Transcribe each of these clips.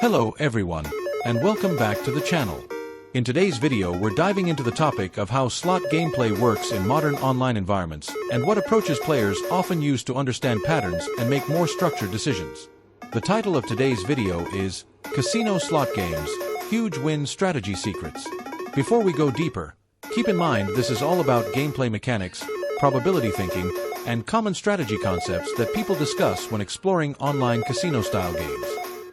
Hello everyone, and welcome back to the channel. In today's video we're diving into the topic of how slot gameplay works in modern online environments and what approaches players often use to understand patterns and make more structured decisions. The title of today's video is Casino Slot Games, Huge Win Strategy Secrets. Before we go deeper, keep in mind this is all about gameplay mechanics, probability thinking, and common strategy concepts that people discuss when exploring online casino-style games.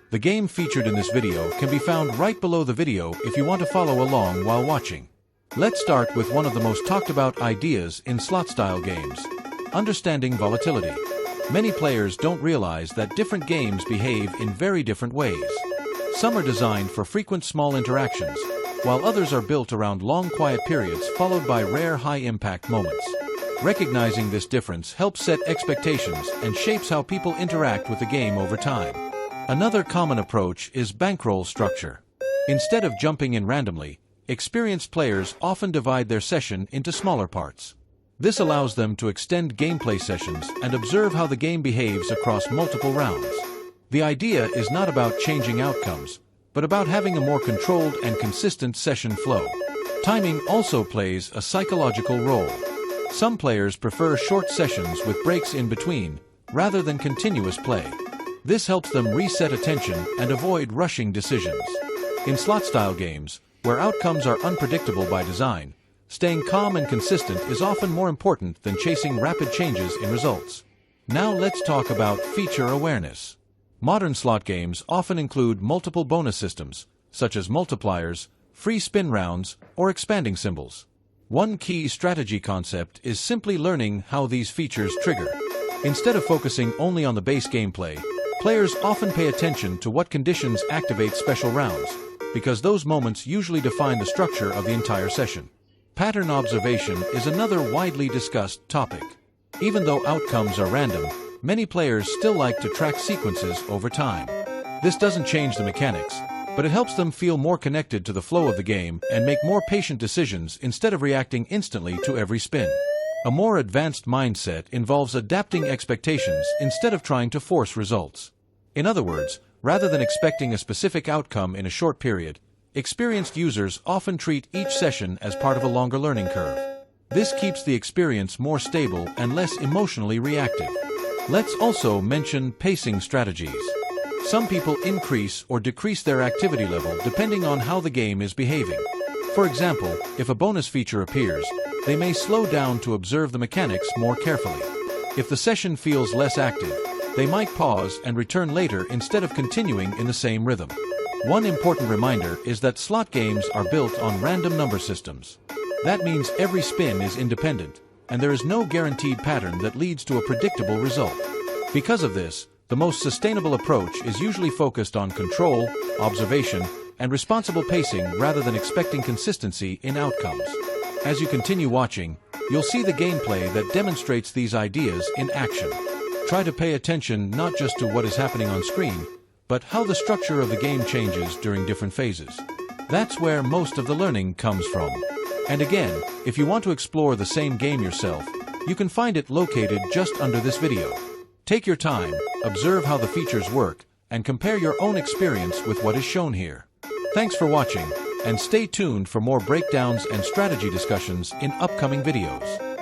The game featured in this video can be found right below the video if you want to follow along while watching. Let's start with one of the most talked about ideas in slot-style games: understanding volatility. Many players don't realize that different games behave in very different ways. Some are designed for frequent small interactions, while others are built around long quiet periods followed by rare high-impact moments. Recognizing this difference helps set expectations and shapes how people interact with the game over time. Another common approach is bankroll structure. Instead of jumping in randomly, experienced players often divide their session into smaller parts. This allows them to extend gameplay sessions and observe how the game behaves across multiple rounds. The idea is not about changing outcomes, but about having a more controlled and consistent session flow. Timing also plays a psychological role. Some players prefer short sessions with breaks in between, rather than continuous play. This helps them reset attention and avoid rushing decisions. In slot-style games, where outcomes are unpredictable by design, staying calm and consistent is often more important than chasing rapid changes in results. Now let's talk about feature awareness. Modern slot games often include multiple bonus systems, such as multipliers, free spin rounds, or expanding symbols. One key strategy concept is simply learning how these features trigger. Instead of focusing only on the base gameplay, players often pay attention to what conditions activate special rounds, because those moments usually define the structure of the entire session. Pattern observation is another widely discussed topic. Even though outcomes are random, many players still like to track sequences over time. This doesn't change the mechanics, but it helps them feel more connected to the flow of the game and make more patient decisions instead of reacting instantly to every spin. A more advanced mindset involves adapting expectations instead of trying to force results. In other words, rather than expecting a specific outcome in a short period, experienced users often treat each session as part of a longer learning curve. This keeps the experience more stable and less emotionally reactive. Let's also mention pacing strategies. Some people increase or decrease their activity level depending on how the game is behaving. For example, if a bonus feature appears, they may slow down to observe the mechanics more carefully. If the session feels less active, they might pause and return later instead of continuing in the same rhythm. One important reminder is that slot games are built on random number systems. That means every spin is independent, and there is no guaranteed pattern that leads to a predictable result. Because of this, the most sustainable approach is usually focused on control, observation, and responsible pacing rather than expecting consistency in outcomes. As you continue watching, you'll see the gameplay that demonstrates these ideas in action. Try to pay attention not just to what is happening on screen, but how the structure of the game changes during different phases. That's where most of the learning comes from. And again, if you want to explore the same game yourself, you can find it located just under this video. Take your time, observe how the features work, and compare your own experience with what is shown here. Thanks for watching, and stay tuned for more breakdowns and strategy discussions in upcoming videos.